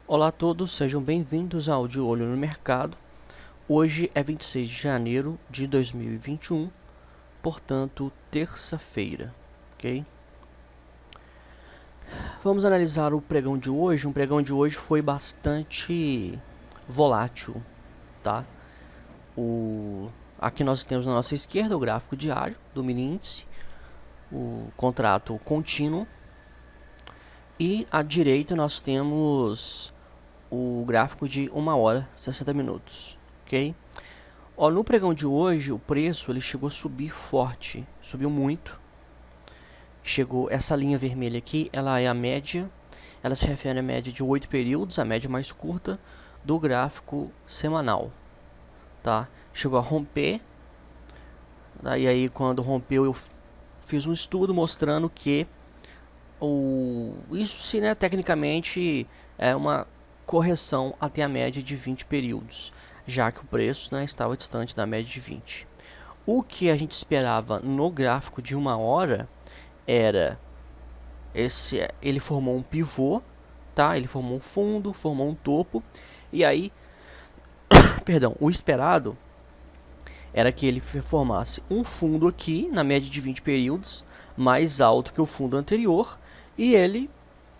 Olá a todos, sejam bem-vindos ao De Olho no Mercado. Hoje é 26 de janeiro de 2021, portanto, terça-feira, ok? Vamos analisar o pregão de hoje. O pregão de hoje foi bastante volátil, tá? Aqui nós temos na nossa esquerda o gráfico diário do mini índice, o contrato contínuo, e à direita nós temos o gráfico de 1 hora, 60 minutos, ok? Ó, no pregão de hoje, o preço ele chegou a subir forte, subiu muito. Chegou essa linha vermelha aqui, ela é a média, ela se refere à média de 8 períodos, a média mais curta do gráfico semanal, tá? Chegou a romper, e aí quando rompeu eu fiz um estudo mostrando que isso se, né, tecnicamente é uma correção até a média de 20 períodos, já que o preço, né, estava distante da média de 20. O que a gente esperava no gráfico de 1 hora era ele formou um pivô, tá? Ele formou um fundo, formou um topo, e aí, perdão, o esperado era que ele formasse um fundo aqui na média de 20 períodos, mais alto que o fundo anterior, e ele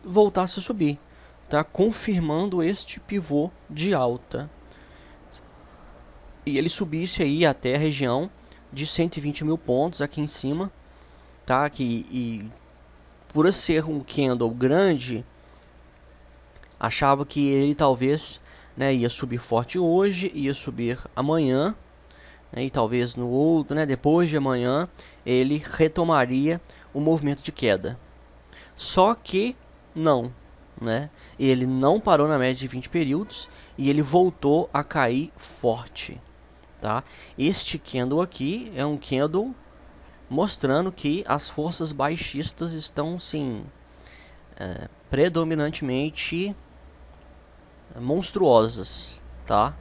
voltasse a subir, tá? Confirmando este pivô de alta. E ele subisse aí até a região de 120 mil pontos aqui em cima, tá? E por ser um candle grande, achava que ele talvez, né, ia subir forte hoje, ia subir amanhã, né, e talvez no outro, né, depois de amanhã, ele retomaria o movimento de queda. Só que não, né? Ele não parou na média de 20 períodos e ele voltou a cair forte, tá? Este candle aqui é um candle mostrando que as forças baixistas estão, sim, predominantemente monstruosas, tá?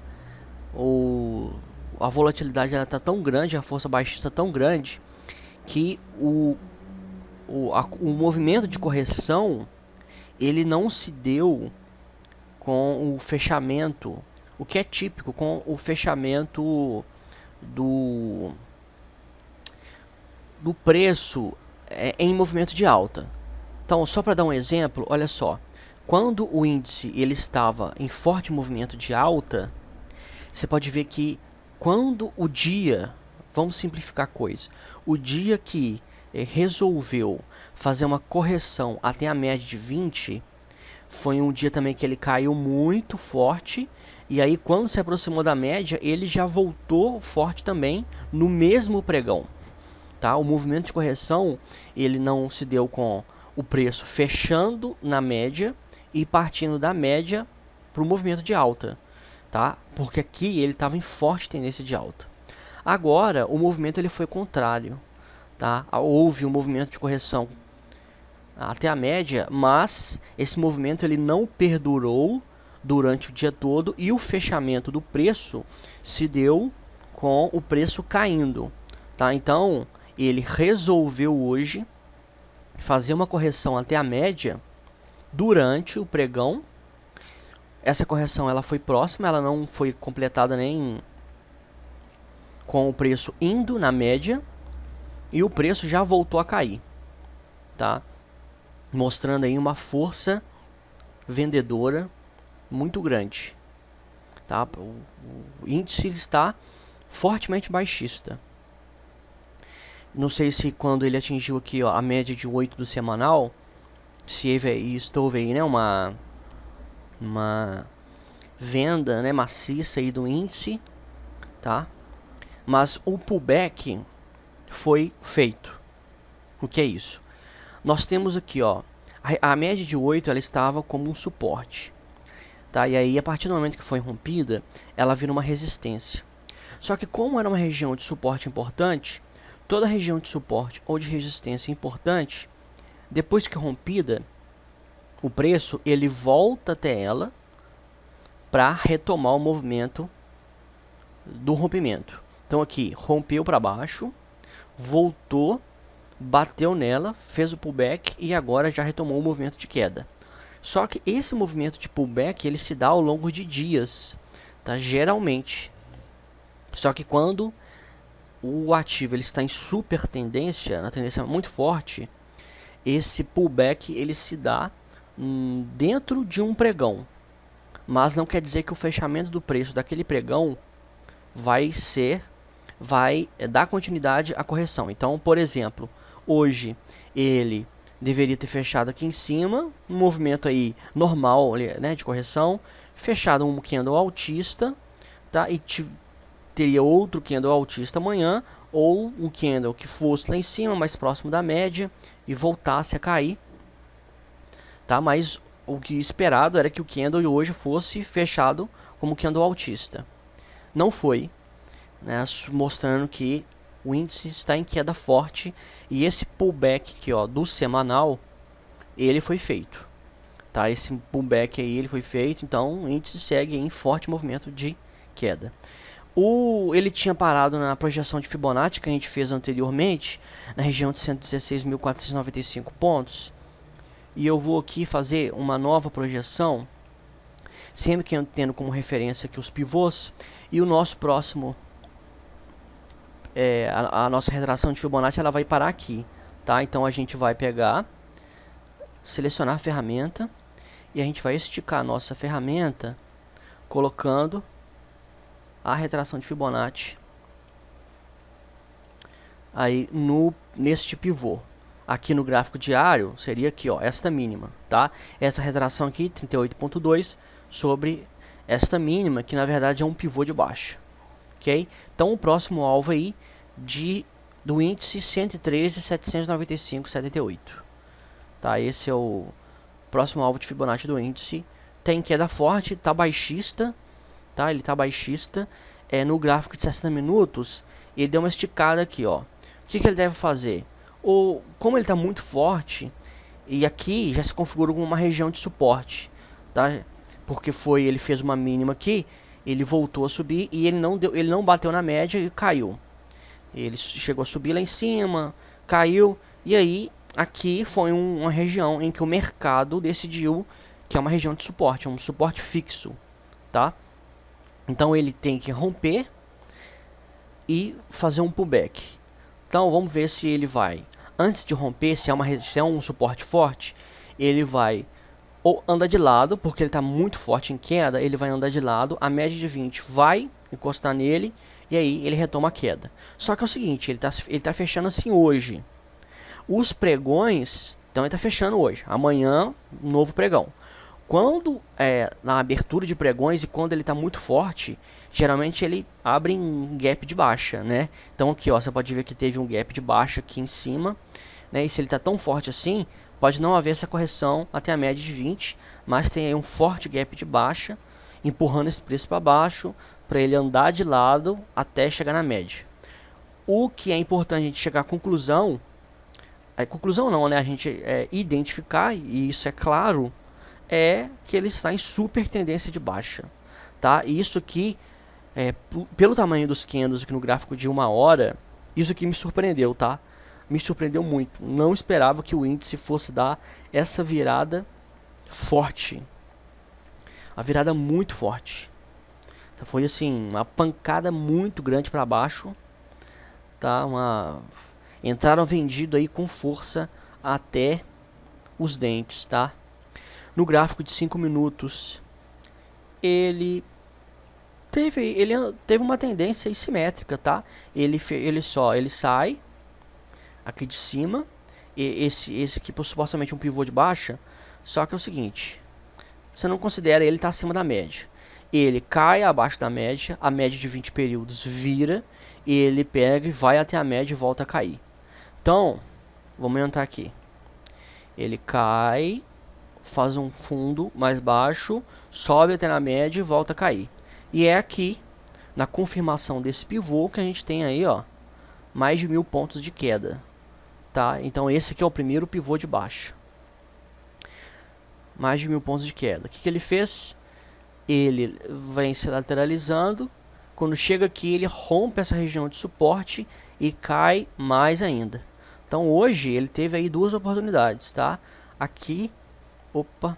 A volatilidade está tão grande, a força baixista tão grande, que o movimento de correção ele não se deu com o fechamento, o que é típico, com o fechamento do preço em movimento de alta. Então, só para dar um exemplo, olha só, quando o índice ele estava em forte movimento de alta, você pode ver que quando o dia, vamos simplificar a coisa, o dia que resolveu fazer uma correção até a média de 20, foi um dia também que ele caiu muito forte, e aí quando se aproximou da média, ele já voltou forte também no mesmo pregão. Tá? O movimento de correção ele não se deu com o preço fechando na média e partindo da média para o movimento de alta, tá? Porque aqui ele estava em forte tendência de alta. Agora o movimento ele foi contrário, tá? Houve um movimento de correção até a média, mas esse movimento ele não perdurou durante o dia todo e o fechamento do preço se deu com o preço caindo, tá? Então ele resolveu hoje fazer uma correção até a média durante o pregão. Essa correção ela foi próxima, ela não foi completada nem com o preço indo na média, e o preço já voltou a cair, tá? Mostrando aí uma força vendedora muito grande, tá? O índice está fortemente baixista. Não sei se quando ele atingiu aqui, ó, a média de 8 do semanal, se houve aí, né, uma venda, né, maciça aí do índice, tá? Mas o pullback foi feito. O que é isso? Nós temos aqui, ó, a média de 8 ela estava como um suporte, tá? E aí a partir do momento que foi rompida, ela vira uma resistência. Só que como era uma região de suporte importante, toda região de suporte ou de resistência importante, depois que rompida, o preço ele volta até ela para retomar o movimento do rompimento. Então aqui rompeu para baixo, voltou, bateu nela, fez o pullback e agora já retomou o movimento de queda. Só que esse movimento de pullback ele se dá ao longo de dias, tá? Geralmente. Só que quando o ativo ele está em super tendência, na tendência muito forte, esse pullback ele se dá dentro de um pregão, mas não quer dizer que o fechamento do preço daquele pregão vai dar continuidade à correção. Então, por exemplo, hoje ele deveria ter fechado aqui em cima, um movimento aí normal, né, de correção, fechado um candle altista, tá? E teria outro candle altista amanhã, ou um candle que fosse lá em cima, mais próximo da média, e voltasse a cair, tá? Mas o que esperado era que o candle de hoje fosse fechado como candle altista. Não foi, né? Mostrando que o índice está em queda forte, e esse pullback aqui, ó, do semanal, ele foi feito, tá? Esse pullback aí ele foi feito, então o índice segue em forte movimento de queda. Ele tinha parado na projeção de Fibonacci que a gente fez anteriormente, na região de 116.495 pontos. E eu vou aqui fazer uma nova projeção, sempre tendo como referência aqui os pivôs. E o nosso próximo, a nossa retração de Fibonacci, ela vai parar aqui, tá? Então a gente vai pegar, selecionar a ferramenta, e a gente vai esticar a nossa ferramenta, colocando a retração de Fibonacci aí neste pivô. Aqui no gráfico diário seria aqui, ó, esta mínima, tá? Essa retração aqui 38.2 sobre esta mínima, que na verdade é um pivô de baixa, ok? Então o próximo alvo aí do índice 113.795,78, tá? Esse é o próximo alvo de Fibonacci do índice. Tem queda forte, tá baixista, tá? Ele tá baixista. No gráfico de 60 minutos, ele deu uma esticada aqui, ó. O que ele deve fazer? Como ele está muito forte, e aqui já se configura como uma região de suporte, tá? Porque ele fez uma mínima aqui, ele voltou a subir e ele não bateu na média e caiu. Ele chegou a subir lá em cima, caiu, e aí aqui foi uma região em que o mercado decidiu que é uma região de suporte, é um suporte fixo, tá? Então ele tem que romper e fazer um pullback. Então vamos ver se ele vai, antes de romper, se é um suporte forte, ele vai ou andar de lado, porque ele está muito forte em queda, ele vai andar de lado, a média de 20 vai encostar nele, e aí ele retoma a queda. Só que é o seguinte, ele tá fechando assim hoje. Os pregões, então ele está fechando hoje, amanhã, um novo pregão. Quando na abertura de pregões e quando ele está muito forte, geralmente ele abre em gap de baixa, né? Então aqui, ó, você pode ver que teve um gap de baixa aqui em cima, né? E se ele está tão forte assim, pode não haver essa correção até a média de 20, mas tem aí um forte gap de baixa, empurrando esse preço para baixo, para ele andar de lado até chegar na média. O que é importante a gente chegar à conclusão, não, né? A gente identificar, e isso é claro, é que ele está em super tendência de baixa, tá? E isso aqui, pelo tamanho dos candles aqui no gráfico de 1 hora, isso aqui me surpreendeu, tá? Me surpreendeu muito. Não esperava que o índice fosse dar essa virada forte. A virada muito forte. Então, foi assim, uma pancada muito grande para baixo, tá? Entraram vendido aí com força até os dentes, tá? No gráfico de 5 minutos, ele teve uma tendência simétrica, tá? Ele sai aqui de cima, e esse aqui supostamente um pivô de baixa, só que é o seguinte, você não considera ele tá acima da média. Ele cai abaixo da média, a média de 20 períodos vira, e ele pega e vai até a média e volta a cair. Então, vamos entrar aqui. Ele cai, faz um fundo mais baixo, sobe até na média e volta a cair. E é aqui, na confirmação desse pivô, que a gente tem aí, ó, mais de 1000 pontos de queda, tá? Então esse aqui é o primeiro pivô de baixa. Mais de 1000 pontos de queda. O que ele fez? Ele vem se lateralizando. Quando chega aqui, ele rompe essa região de suporte e cai mais ainda. Então hoje ele teve aí duas oportunidades, tá? Aqui, opa,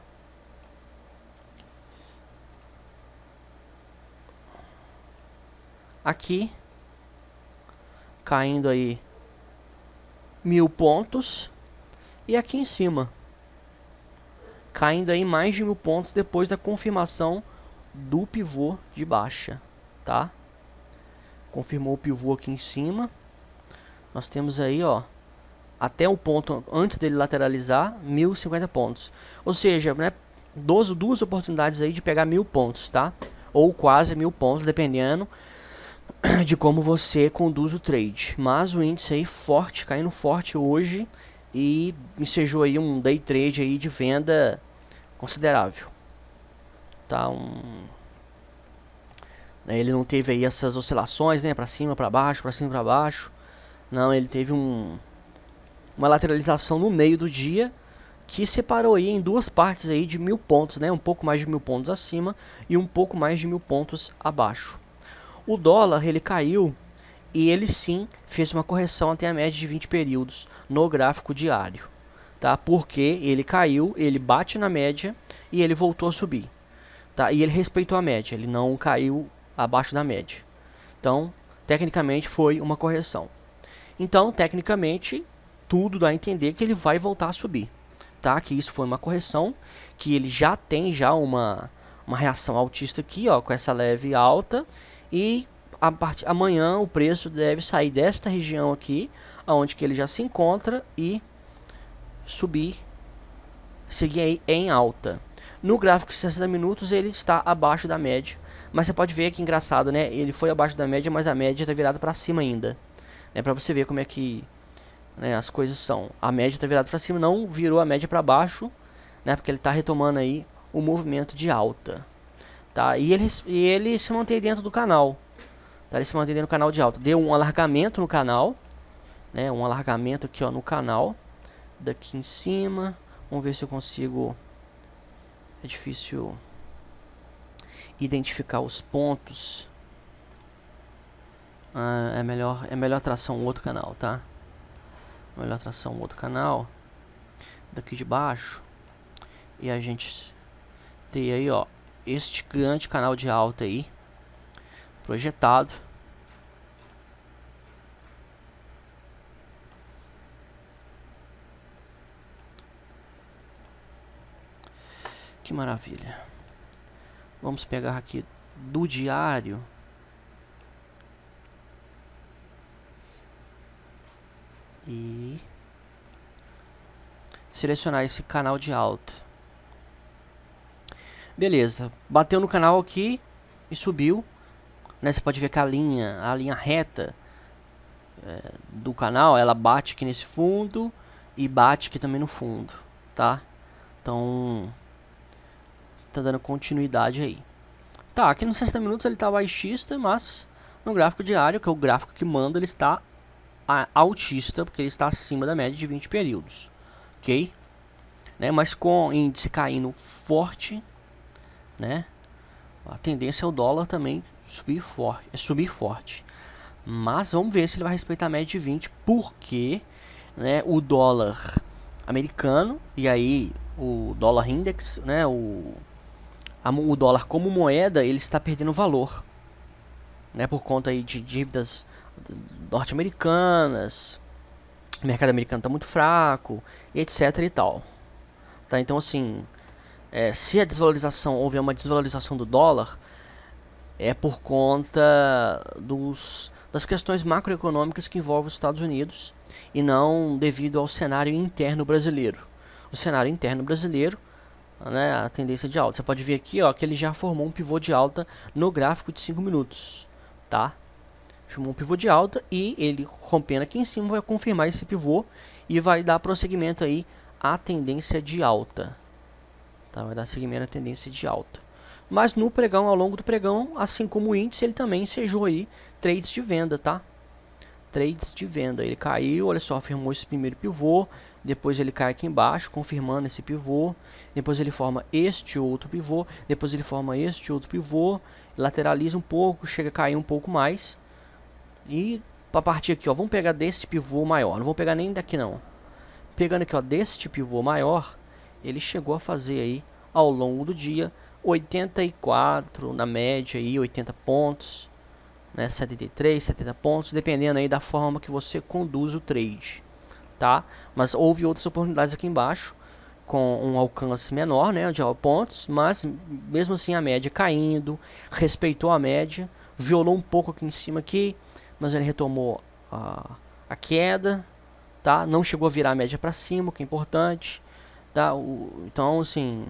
aqui, caindo aí 1000 pontos, e aqui em cima, caindo aí mais de 1000 pontos depois da confirmação do pivô de baixa, tá? Confirmou o pivô aqui em cima. Nós temos aí, ó, até um ponto antes dele lateralizar, 1050 pontos. Ou seja, né, duas oportunidades aí de pegar 1000 pontos, tá? Ou quase 1000 pontos, dependendo de como você conduz o trade. Mas o índice aí forte, caindo forte hoje, e ensejou aí um day trade aí de venda considerável, tá? Ele não teve aí essas oscilações, né, para cima, para baixo, para cima, para baixo. Não, ele teve uma lateralização no meio do dia que separou aí em duas partes aí de 1000 pontos, né, um pouco mais de 1000 pontos acima e um pouco mais de 1000 pontos abaixo. O dólar, ele caiu e ele sim fez uma correção até a média de 20 períodos no gráfico diário, tá? Porque ele caiu, ele bate na média e ele voltou a subir, tá? E ele respeitou a média, ele não caiu abaixo da média. Então, tecnicamente foi uma correção. Então, tecnicamente, tudo dá a entender que ele vai voltar a subir, tá? Que isso foi uma correção, que ele já tem uma reação altista aqui, ó, com essa leve alta, e amanhã o preço deve sair desta região aqui, aonde que ele já se encontra, e subir, seguir aí em alta. No gráfico de 60 minutos ele está abaixo da média, mas você pode ver que engraçado, né? Ele foi abaixo da média, mas a média está virada para cima ainda. É para você ver como é que, né, as coisas são. A média está virada para cima, não virou a média para baixo, né? Porque ele está retomando aí o movimento de alta, tá? E ele se mantém dentro do canal, tá? Ele se mantém dentro do canal de alta. Deu um alargamento no canal, né? Um alargamento aqui, ó, no canal. Daqui em cima, vamos ver se eu consigo. É difícil identificar os pontos. É melhor traçar um outro canal, tá? Melhor traçar um outro canal daqui de baixo, e a gente tem aí, ó, este grande canal de alta aí projetado. Que maravilha. Vamos pegar aqui do diário. E selecionar esse canal de alta. Beleza, bateu no canal aqui e subiu, né? Você pode ver que a linha reta do canal, ela bate aqui nesse fundo e bate aqui também no fundo, tá? Então tá dando continuidade aí. Tá, aqui nos 60 minutos ele tá baixista, mas no gráfico diário, que é o gráfico que manda, ele está altista, porque ele está acima da média de 20 períodos, ok? Né? Mas com o índice caindo forte, né? A tendência é o dólar também subir forte. Mas vamos ver se ele vai respeitar a média de 20, porque, né, o dólar americano, e aí o dólar index, né, o dólar como moeda, ele está perdendo valor, né, por conta aí de dívidas norte-americanas, o mercado americano está muito fraco, etc e tal. Tá, então assim, se a desvalorização, houver uma desvalorização do dólar, é por conta das questões macroeconômicas que envolvem os Estados Unidos, e não devido ao cenário interno brasileiro. O cenário interno brasileiro, né, a tendência de alta. Você pode ver aqui, ó, que ele já formou um pivô de alta no gráfico de 5 minutos, tá? Formou um pivô de alta e ele rompendo aqui em cima vai confirmar esse pivô e vai dar prosseguimento aí à tendência de alta, tá? Vai dar seguimento à tendência de alta. Mas no pregão, ao longo do pregão, assim como o índice, ele também ensejou aí trades de venda, tá? Trades de venda. Ele caiu, olha só, firmou esse primeiro pivô, depois ele cai aqui embaixo, confirmando esse pivô, depois ele forma este outro pivô, depois ele forma este outro pivô, lateraliza um pouco, chega a cair um pouco mais, e a partir aqui, ó, vamos pegar desse pivô maior, não vou pegar nem daqui não, pegando aqui, ó, deste pivô maior, ele chegou a fazer aí, ao longo do dia, 84 na média, aí, 80 pontos, né, 73, 70 pontos, dependendo aí da forma que você conduz o trade, tá? Mas houve outras oportunidades aqui embaixo, com um alcance menor, né, de pontos, mas mesmo assim a média caindo, respeitou a média, violou um pouco aqui em cima aqui, mas ele retomou a queda, tá? Não chegou a virar a média para cima, o que é importante, tá? Então, assim,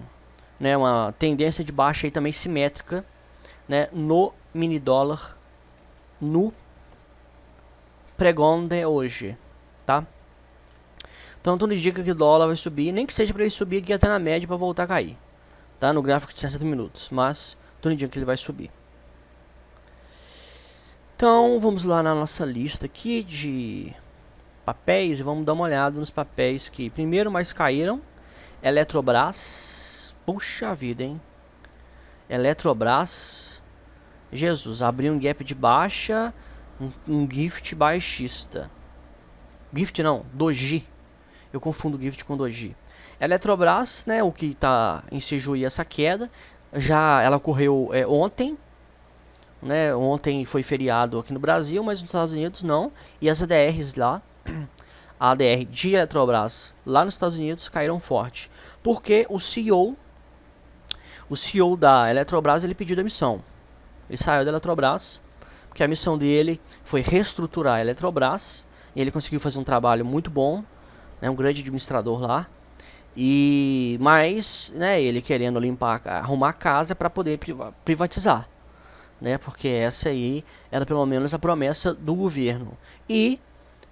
né, uma tendência de baixa aí também simétrica, né, no mini dólar, no pregão de hoje, tá? Então tudo indica que o dólar vai subir, nem que seja para ele subir aqui até na média para voltar a cair, tá? No gráfico de 60 minutos, mas tudo indica que ele vai subir. Então vamos lá na nossa lista aqui de papéis e vamos dar uma olhada nos papéis que primeiro mais caíram. Eletrobras, puxa vida, hein? Eletrobras, Jesus, abriu um gap de baixa, um gift baixista. Gift não, doji. Eu confundo Gift com Doji. Eletrobras, né, o que está em Sejuí essa queda, já ela ocorreu ontem, né, ontem foi feriado aqui no Brasil, mas nos Estados Unidos não, e as ADRs lá, a ADR de Eletrobras lá nos Estados Unidos caíram forte, porque o CEO da Eletrobras, ele pediu demissão, ele saiu da Eletrobras, porque a missão dele foi reestruturar a Eletrobras, e ele conseguiu fazer um trabalho muito bom, né, um grande administrador lá, mas né, ele querendo arrumar a casa para poder privatizar, né, porque essa aí era pelo menos a promessa do governo. E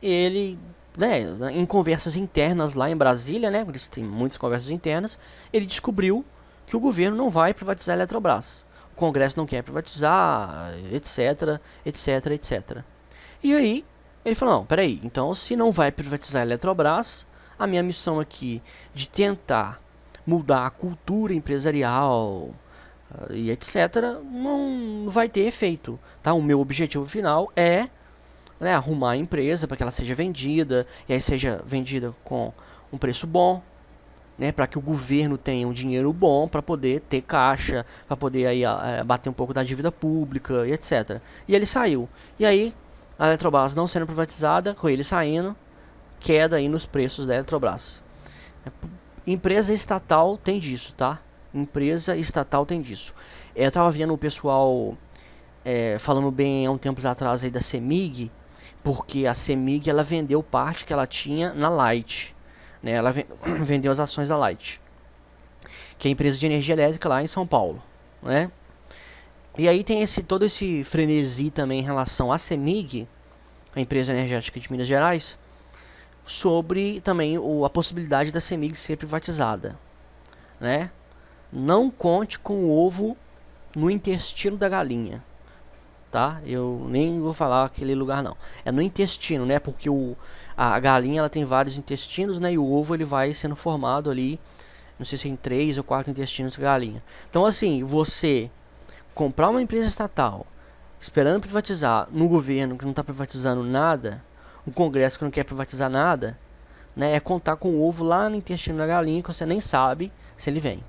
ele, né, em conversas internas lá em Brasília, né, eles têm muitas conversas internas, ele descobriu que o governo não vai privatizar a Eletrobras, o Congresso não quer privatizar, etc, etc, etc. E aí ele falou, não, peraí, então se não vai privatizar a Eletrobras, a minha missão aqui de tentar mudar a cultura empresarial e etc, não vai ter efeito, tá? O meu objetivo final é, né, arrumar a empresa para que ela seja vendida, e aí seja vendida com um preço bom, né, para que o governo tenha um dinheiro bom para poder ter caixa, para poder aí bater um pouco da dívida pública e etc. E ele saiu. E aí a Eletrobras não sendo privatizada, com ele saindo, queda aí nos preços da Eletrobras. Empresa estatal tem disso, tá? Empresa estatal tem disso. Eu tava vendo o pessoal falando bem há um tempos atrás aí da CEMIG, porque a CEMIG ela vendeu parte que ela tinha na Light, né? Ela vendeu as ações da Light, que é a empresa de energia elétrica lá em São Paulo, né? E aí tem todo esse frenesi também em relação à CEMIG, a empresa energética de Minas Gerais, sobre também a possibilidade da CEMIG ser privatizada, né? Não conte com o ovo no intestino da galinha, tá? Eu nem vou falar aquele lugar não. É no intestino, né? Porque a galinha ela tem vários intestinos, né? E o ovo ele vai sendo formado ali, não sei se em 3 ou 4 intestinos da galinha. Então assim, você comprar uma empresa estatal esperando privatizar no governo que não está privatizando nada, um congresso que não quer privatizar nada, né, é contar com o ovo lá no intestino da galinha que você nem sabe se ele vem,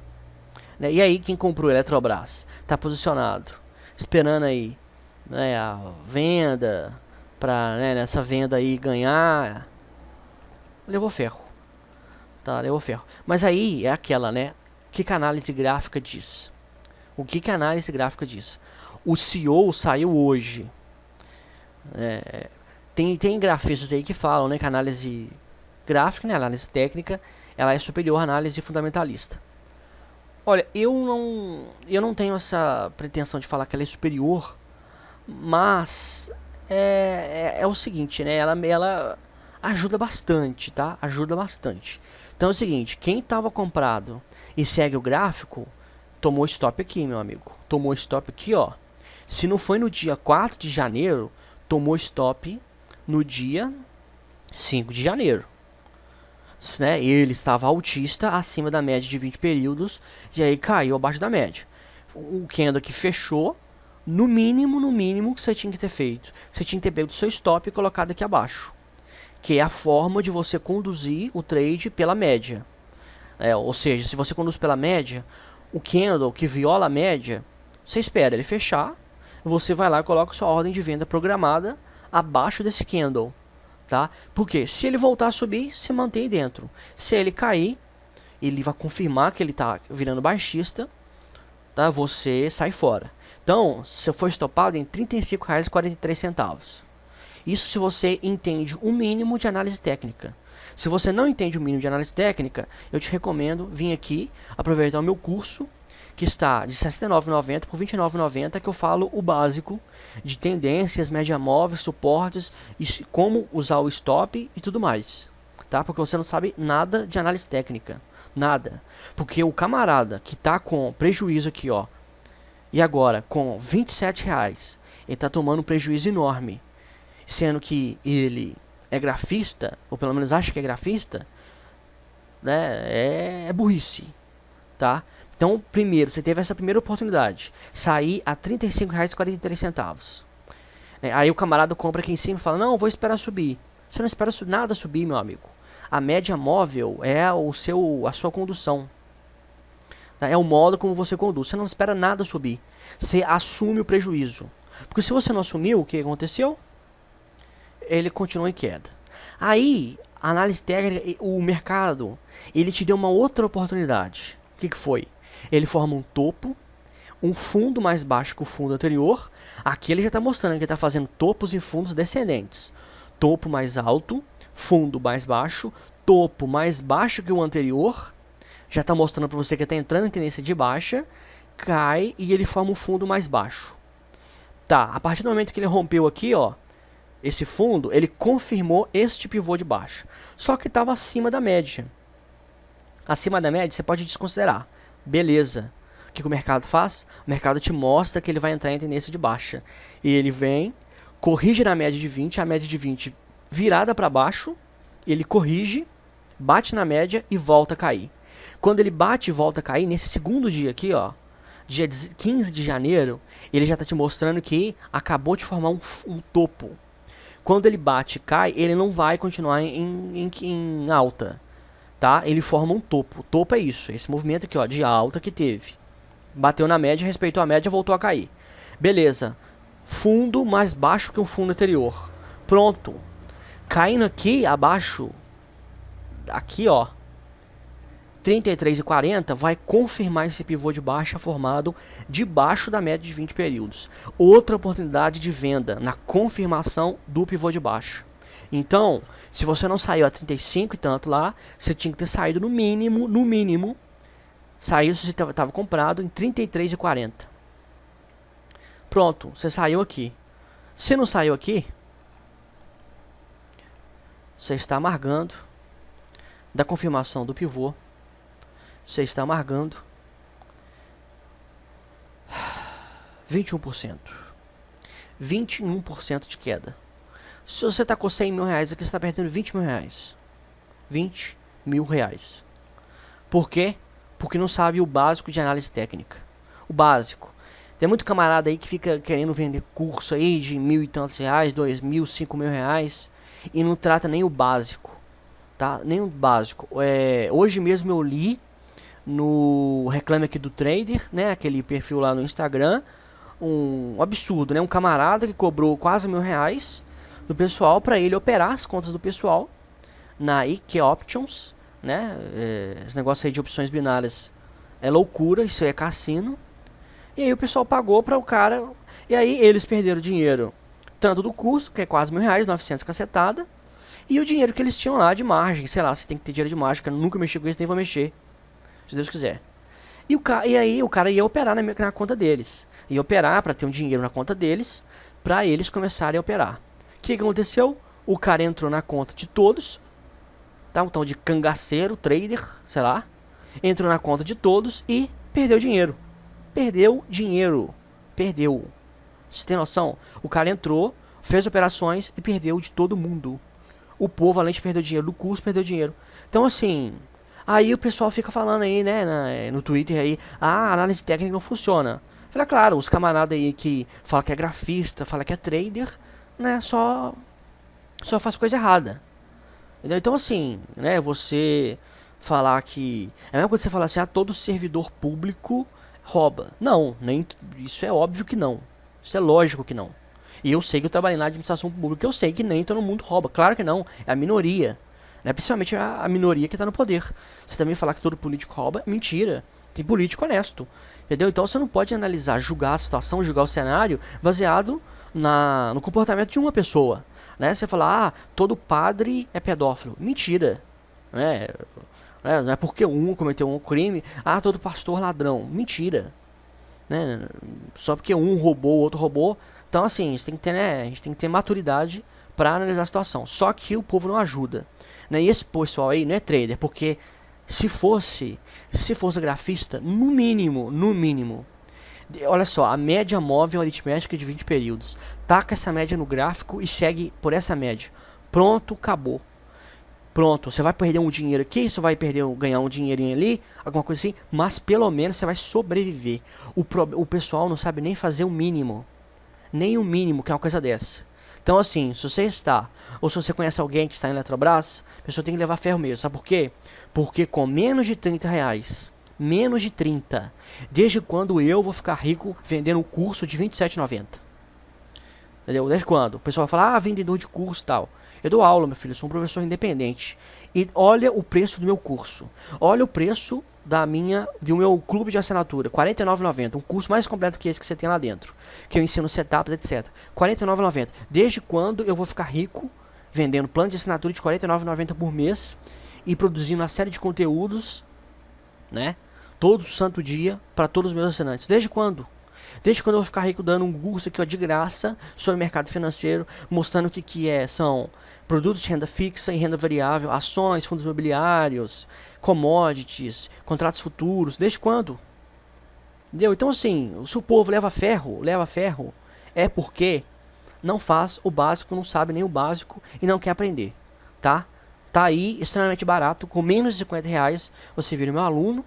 né? E aí quem comprou a Eletrobras está posicionado, esperando aí, né, a venda, para, né, nessa venda aí ganhar, levou ferro, tá? Levou ferro. Mas aí é aquela, né? O que a análise gráfica diz? O que a análise gráfica diz? O CEO saiu hoje. Tem grafistas aí que falam, né, que a análise gráfica, né, a análise técnica, ela é superior à análise fundamentalista. Olha, eu não tenho essa pretensão de falar que ela é superior, mas é o seguinte, né, ela ajuda bastante, tá? Ajuda bastante. Então é o seguinte, quem estava comprado e segue o gráfico, tomou stop aqui, meu amigo. Tomou stop aqui, ó. Se não foi no dia 4 de janeiro, tomou stop no dia 5 de janeiro. Né? Ele estava altista, acima da média de 20 períodos, e aí caiu abaixo da média. O candle que fechou, no mínimo que você tinha que ter feito. Você tinha que ter pego o seu stop e colocado aqui abaixo. Que é a forma de você conduzir o trade pela média. Ou seja, se você conduz pela média, o candle que viola a média, você espera ele fechar, você vai lá e coloca sua ordem de venda programada abaixo desse candle, tá? Porque se ele voltar a subir, se mantém dentro. Se ele cair, ele vai confirmar que ele está virando baixista, tá? Você sai fora. Então, se for estopado em R$ 35,43. Isso se você entende o mínimo de análise técnica. Se você não entende o mínimo de análise técnica, eu te recomendo vir aqui aproveitar o meu curso, que está de R$ 69,90 por R$ 29,90, que eu falo o básico de tendências, média móvel, suportes, e como usar o stop e tudo mais. Tá? Porque você não sabe nada de análise técnica. Nada. Porque o camarada que está com prejuízo aqui, ó, e agora com R$ 27, ele está tomando um prejuízo enorme. Sendo que ele é grafista, ou pelo menos acha que é grafista, né, é burrice, tá? Então, primeiro, você teve essa primeira oportunidade, sair a R$ 35,43. Aí o camarada compra aqui em cima e fala, não, vou esperar subir. Você não espera nada subir, meu amigo. A média móvel é a sua condução. Tá? É o modo como você conduz. Você não espera nada subir. Você assume o prejuízo. Porque se você não assumiu, o que aconteceu? Ele continua em queda. Aí, a análise técnica, o mercado, ele te deu uma outra oportunidade. O que foi? Ele forma um topo, um fundo mais baixo que o fundo anterior. Aqui ele já está mostrando que ele está fazendo topos e fundos descendentes. Topo mais alto, fundo mais baixo, topo mais baixo que o anterior. Já está mostrando para você que está entrando em tendência de baixa, cai e ele forma um fundo mais baixo. Tá, a partir do momento que ele rompeu aqui, ó, esse fundo, ele confirmou este pivô de baixa. Só que estava acima da média. Acima da média, você pode desconsiderar. Beleza. O que o mercado faz? O mercado te mostra que ele vai entrar em tendência de baixa. E ele vem, corrige na média de 20, a média de 20 virada para baixo, ele corrige, bate na média e volta a cair. Quando ele bate e volta a cair, nesse segundo dia aqui, ó, dia 15 de janeiro, ele já está te mostrando que acabou de formar um topo. Quando ele bate e cai, ele não vai continuar em alta, tá? Ele forma um topo. O topo é isso, esse movimento aqui, ó, de alta que teve. Bateu na média, respeitou a média, voltou a cair. Beleza. Fundo mais baixo que o fundo anterior. Pronto. Caindo aqui abaixo, aqui, ó, 33,40 vai confirmar esse pivô de baixa formado debaixo da média de 20 períodos. Outra oportunidade de venda na confirmação do pivô de baixa. Então, se você não saiu a 35 e tanto lá, você tinha que ter saído no mínimo, saiu se você estava comprado em 33,40. Pronto, você saiu aqui. Se não saiu aqui, você está amargando da confirmação do pivô. Você está amargando 21%. 21% de queda. Se você está com 100 mil reais aqui, você está perdendo 20 mil reais. 20 mil reais. Por quê? Porque não sabe o básico de análise técnica. O básico. Tem muito camarada aí que fica querendo vender curso aí de 1.000 e tantos reais, 2.000, 5.000 reais e não trata nem o básico. Tá? Nem o básico. Hoje mesmo eu li no Reclame Aqui do Trader, né, aquele perfil lá no Instagram, um absurdo, né, um camarada que cobrou quase R$ 1.000 do pessoal para ele operar as contas do pessoal na IK Options, né, esse negócio aí de opções binárias é loucura, isso aí é cassino, e aí o pessoal pagou para o cara, e aí eles perderam dinheiro, tanto do curso, que é quase R$ 1.000, 900 cacetada, e o dinheiro que eles tinham lá de margem, sei lá, você tem que ter dinheiro de margem, eu nunca mexi com isso, nem vou mexer. Se Deus quiser. E aí o cara ia operar na conta deles. Ia operar para ter um dinheiro na conta deles, para eles começarem a operar. O que aconteceu? O cara entrou na conta de todos, tá? Um tal de cangaceiro, trader, sei lá. Entrou na conta de todos e perdeu dinheiro. Perdeu dinheiro. Perdeu. Você tem noção? O cara entrou, fez operações e perdeu de todo mundo. O povo, além de perder dinheiro do curso, perdeu dinheiro. Então, assim... Aí o pessoal fica falando aí, né, no Twitter aí, a análise técnica não funciona. Fala, claro, os camaradas aí que falam que é grafista, falam que é trader, né, só faz coisa errada. Entendeu? Então assim, né, você falar que... É a mesma coisa que você falar assim, todo servidor público rouba. Não, nem isso é óbvio que não. Isso é lógico que não. E eu sei que eu trabalhei na administração pública, eu sei que nem todo mundo rouba. Claro que não, é a minoria. Né? Principalmente a minoria que está no poder. Você também falar que todo político rouba, mentira. Tem político honesto. Entendeu? Então você não pode analisar, julgar a situação, julgar o cenário baseado no comportamento de uma pessoa. Né? Você falar, ah, todo padre é pedófilo. Mentira. Né? Não é porque um cometeu um crime, ah, todo pastor ladrão. Mentira. Né? Só porque um roubou, o outro roubou. Então assim, a gente tem que ter, né, a gente tem que ter maturidade para analisar a situação. Só que o povo não ajuda. Né? E esse pessoal aí não é trader, porque se fosse grafista, no mínimo, olha só, a média móvel aritmética de 20 períodos. Taca essa média no gráfico e segue por essa média. Pronto, acabou. Pronto, você vai perder um dinheiro aqui, você vai ganhar um dinheirinho ali, alguma coisa assim, mas pelo menos você vai sobreviver. O pessoal não sabe nem fazer o mínimo. Nem o mínimo que é uma coisa dessa. Então assim, se você está, ou se você conhece alguém que está em Eletrobras, a pessoa tem que levar ferro mesmo. Sabe por quê? Porque com menos de 30 reais, menos de 30, desde quando eu vou ficar rico vendendo um curso de R$ 27,90? Entendeu? Desde quando? O pessoal fala, ah, vendedor de curso e tal. Eu dou aula, meu filho, sou um professor independente. E olha o preço do meu curso. Olha o preço do meu clube de assinatura, R$ 49,90. Um curso mais completo que esse que você tem lá dentro. Que eu ensino setups, etc. R$ 49,90. Desde quando eu vou ficar rico vendendo plano de assinatura de R$ 49,90 por mês e produzindo uma série de conteúdos, né? Todo santo dia para todos os meus assinantes. Desde quando? Desde quando eu vou ficar rico dando um curso aqui ó, de graça sobre mercado financeiro, mostrando o que são produtos de renda fixa e renda variável, ações, fundos imobiliários, commodities, contratos futuros. Desde quando? Entendeu? Então assim, se o povo leva ferro, é porque não faz o básico, não sabe nem o básico e não quer aprender, tá? Tá aí extremamente barato, com menos de 50 reais você vira meu aluno,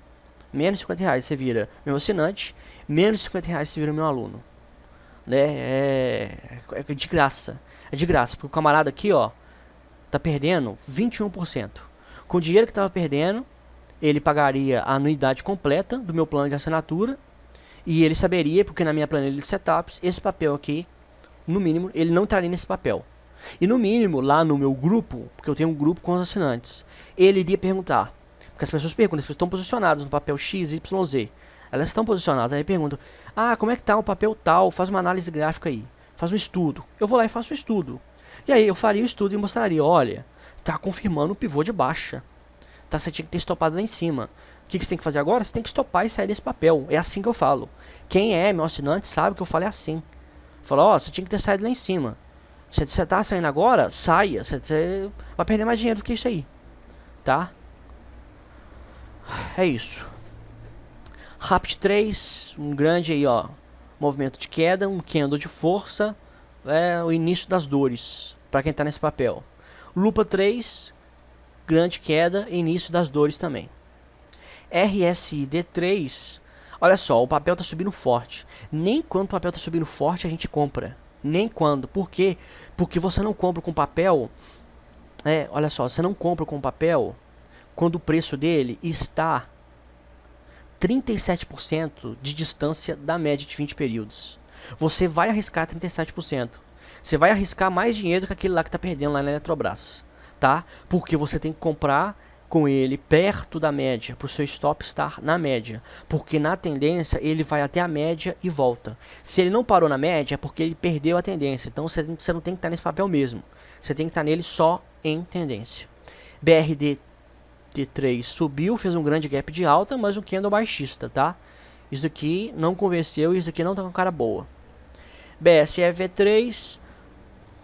menos de 50 reais você vira meu assinante, menos de 50 reais você vira meu aluno. Né? É de graça. É de graça, porque o camarada aqui, ó, tá perdendo 21%. Com o dinheiro que tava perdendo, ele pagaria a anuidade completa do meu plano de assinatura e ele saberia, porque na minha planilha de setups, esse papel aqui, no mínimo, ele não estaria nesse papel. E no mínimo, lá no meu grupo, porque eu tenho um grupo com os assinantes, ele iria perguntar, porque as pessoas perguntam, as pessoas estão posicionadas no papel X, Y, Z. Elas estão posicionadas, aí perguntam, ah, como é que tá o papel tal, faz uma análise gráfica aí, faz um estudo. Eu vou lá e faço o estudo. E aí eu faria o estudo e mostraria, olha, tá confirmando o pivô de baixa. Tá, você tinha que ter estopado lá em cima. O que você tem que fazer agora? Você tem que estopar e sair desse papel. É assim que eu falo. Quem é meu assinante sabe que eu falo é assim. Fala, ó, você tinha que ter saído lá em cima. Se você tá saindo agora, saia. Você vai perder mais dinheiro do que isso aí. Tá? É isso. Rapid 3, um grande aí, ó. Movimento de queda, um candle de força. É o início das dores. Pra quem tá nesse papel. Lupa 3, grande queda, início das dores também. RSID 3, olha só, o papel está subindo forte. Nem quando o papel está subindo forte a gente compra. Nem quando. Por quê? Porque você não compra com papel. Olha só, você não compra com papel quando o preço dele está 37% de distância da média de 20 períodos. Você vai arriscar 37%. Você vai arriscar mais dinheiro do que aquele lá que está perdendo lá na Eletrobras. Tá? Porque você tem que comprar com ele perto da média, para o seu stop estar na média, porque na tendência ele vai até a média e volta. Se ele não parou na média é porque ele perdeu a tendência, então você não tem que estar nesse papel mesmo, você tem que estar nele só em tendência. BRD3 subiu, fez um grande gap de alta, mas um candle baixista, tá? Isso aqui não convenceu, isso aqui não tá com cara boa. BSEV3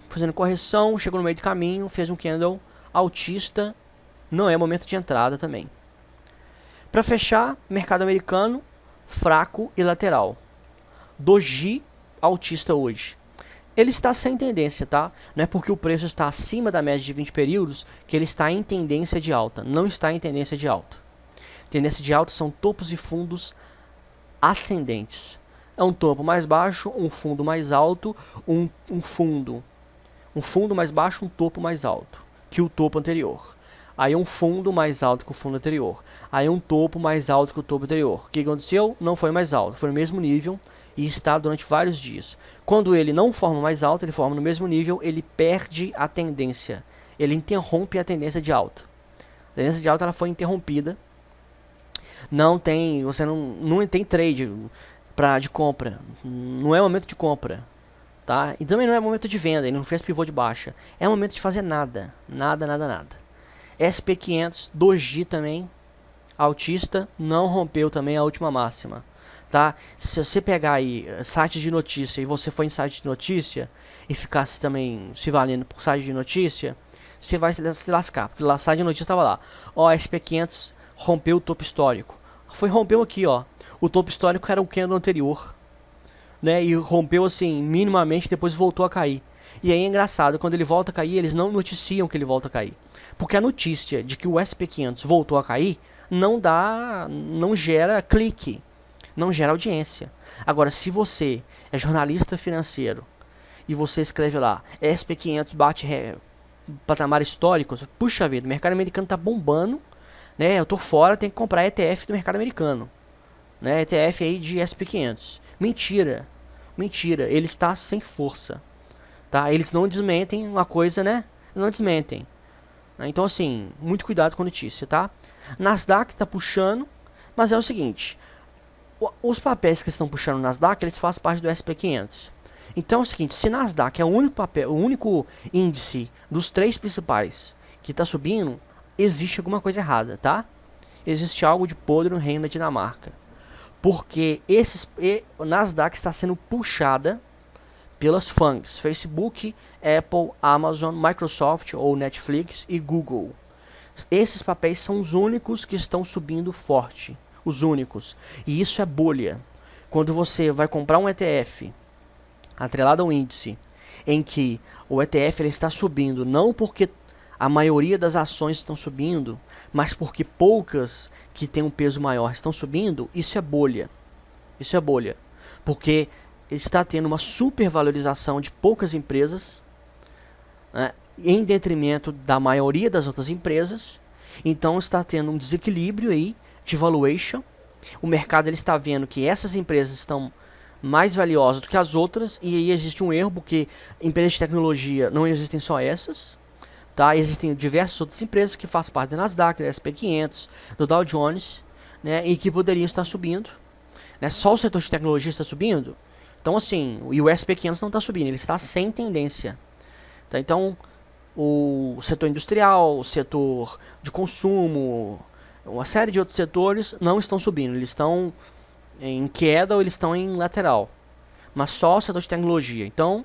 fazendo correção, chegou no meio do caminho, fez um candle altista. Não é momento de entrada também. Para fechar, mercado americano, fraco e lateral. Doji altista hoje. Ele está sem tendência, tá? Não é porque o preço está acima da média de 20 períodos que ele está em tendência de alta. Não está em tendência de alta. Tendência de alta são topos e fundos ascendentes. É um topo mais baixo, um fundo mais alto, um fundo mais baixo, um topo mais alto que o topo anterior. Aí um fundo mais alto que o fundo anterior. Aí um topo mais alto que o topo anterior. O que aconteceu? Não foi mais alto, foi no mesmo nível e está durante vários dias. Quando ele não forma mais alta, ele forma no mesmo nível, ele perde a tendência. Ele interrompe a tendência de alta. A tendência de alta ela foi interrompida. Não tem, você não tem trade de compra. Não é momento de compra, tá? E também não é momento de venda, ele não fez pivô de baixa. É momento de fazer nada, nada, nada, nada. SP500, doji também, altista, não rompeu também a última máxima, tá? Se você pegar aí sites de notícia e você for em site de notícia e ficasse também se valendo por site de notícia, você vai se lascar, porque lá site de notícia estava lá, ó, SP500 rompeu o topo histórico. Rompeu aqui, ó. O topo histórico era o candle anterior, né? E rompeu assim, minimamente, depois voltou a cair. E aí é engraçado, quando ele volta a cair, eles não noticiam que ele volta a cair. Porque a notícia de que o SP500 voltou a cair não gera clique, não gera audiência. Agora, se você é jornalista financeiro e você escreve lá, SP500 bate patamar histórico, puxa vida, o mercado americano tá bombando, né? Eu tô fora, tem que comprar ETF do mercado americano, né? ETF aí de SP500. Mentira, mentira, ele está sem força, tá? Eles não desmentem uma coisa, né? Não desmentem. Então assim, muito cuidado com a notícia, tá? Nasdaq está puxando, mas é o seguinte, os papéis que estão puxando o Nasdaq, eles fazem parte do SP500. Então é o seguinte, se Nasdaq é o único papel, o único índice dos 3 principais que está subindo, existe alguma coisa errada, tá? Existe algo de podre no reino da Dinamarca. Porque o Nasdaq está sendo puxada pelas FANGs, Facebook, Apple, Amazon, Microsoft ou Netflix e Google. Esses papéis são os únicos que estão subindo forte, os únicos. E isso é bolha. Quando você vai comprar um ETF atrelado a um índice em que o ETF ele está subindo não porque a maioria das ações estão subindo, mas porque poucas que têm um peso maior estão subindo, isso é bolha. Isso é bolha. Porque está tendo uma supervalorização de poucas empresas, né, em detrimento da maioria das outras empresas. Então está tendo um desequilíbrio aí de valuation. O mercado ele está vendo que essas empresas estão mais valiosas do que as outras, e aí existe um erro, porque empresas de tecnologia não existem só essas, tá? Existem diversas outras empresas que fazem parte da Nasdaq, da SP500, do Dow Jones, né, e que poderiam estar subindo, né? Só o setor de tecnologia está subindo. Então assim, o SP500 não está subindo, ele está sem tendência, tá? Então o setor industrial, o setor de consumo, uma série de outros setores não estão subindo, eles estão em queda ou eles estão em lateral, mas só o setor de tecnologia. Então,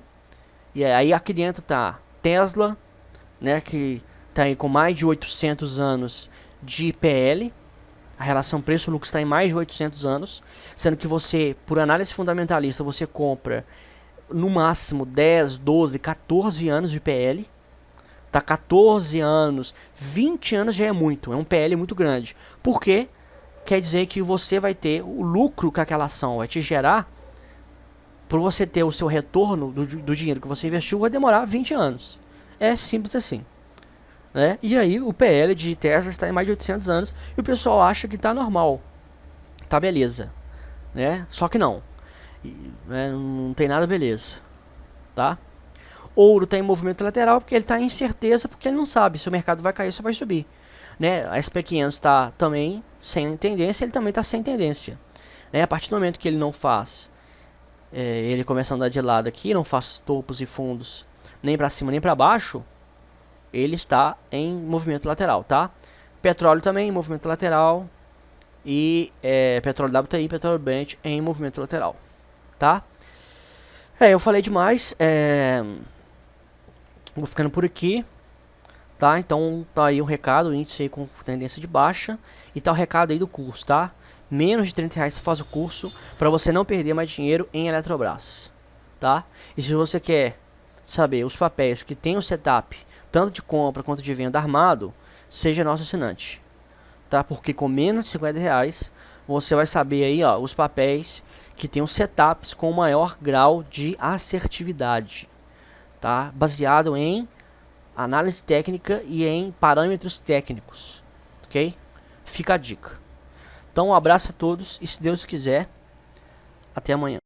e aí aqui dentro tá Tesla, né, que está aí com mais de 800 anos de PL, a relação preço-lucro está em mais de 800 anos, sendo que você, por análise fundamentalista, você compra no máximo 10, 12, 14 anos de PL, tá 14 anos, 20 anos já é muito, é um PL muito grande. Por quê? Quer dizer que você vai ter o lucro que aquela ação vai te gerar, por você ter o seu retorno do dinheiro que você investiu, vai demorar 20 anos. É simples assim, né? E aí o PL de Tesla está em mais de 800 anos e o pessoal acha que está normal, tá beleza, né? Só que não, né? Não tem nada beleza, tá? Ouro está em movimento lateral porque ele está em incerteza, porque ele não sabe se o mercado vai cair ou se vai subir, né? A SP500 está também sem tendência, ele também está sem tendência, né? A partir do momento que ele não faz, ele começa a andar de lado aqui, não faz topos e fundos nem para cima nem para baixo, ele está em movimento lateral, tá? Petróleo também em movimento lateral e petróleo WTI, petróleo Brent em movimento lateral, tá? Eu falei demais, vou ficando por aqui, tá? Então tá aí o recado, o índice aí com tendência de baixa, e tá o recado aí do curso, tá? Menos de R$30 você faz o curso para você não perder mais dinheiro em Eletrobras, tá? E se você quer saber os papéis que tem o setup tanto de compra quanto de venda armado, seja nosso assinante, tá? Porque com menos de R$50 você vai saber aí, ó, os papéis que tem os setups com maior grau de assertividade, tá? Baseado em análise técnica e em parâmetros técnicos, ok? Fica a dica. Então um abraço a todos e se Deus quiser, até amanhã.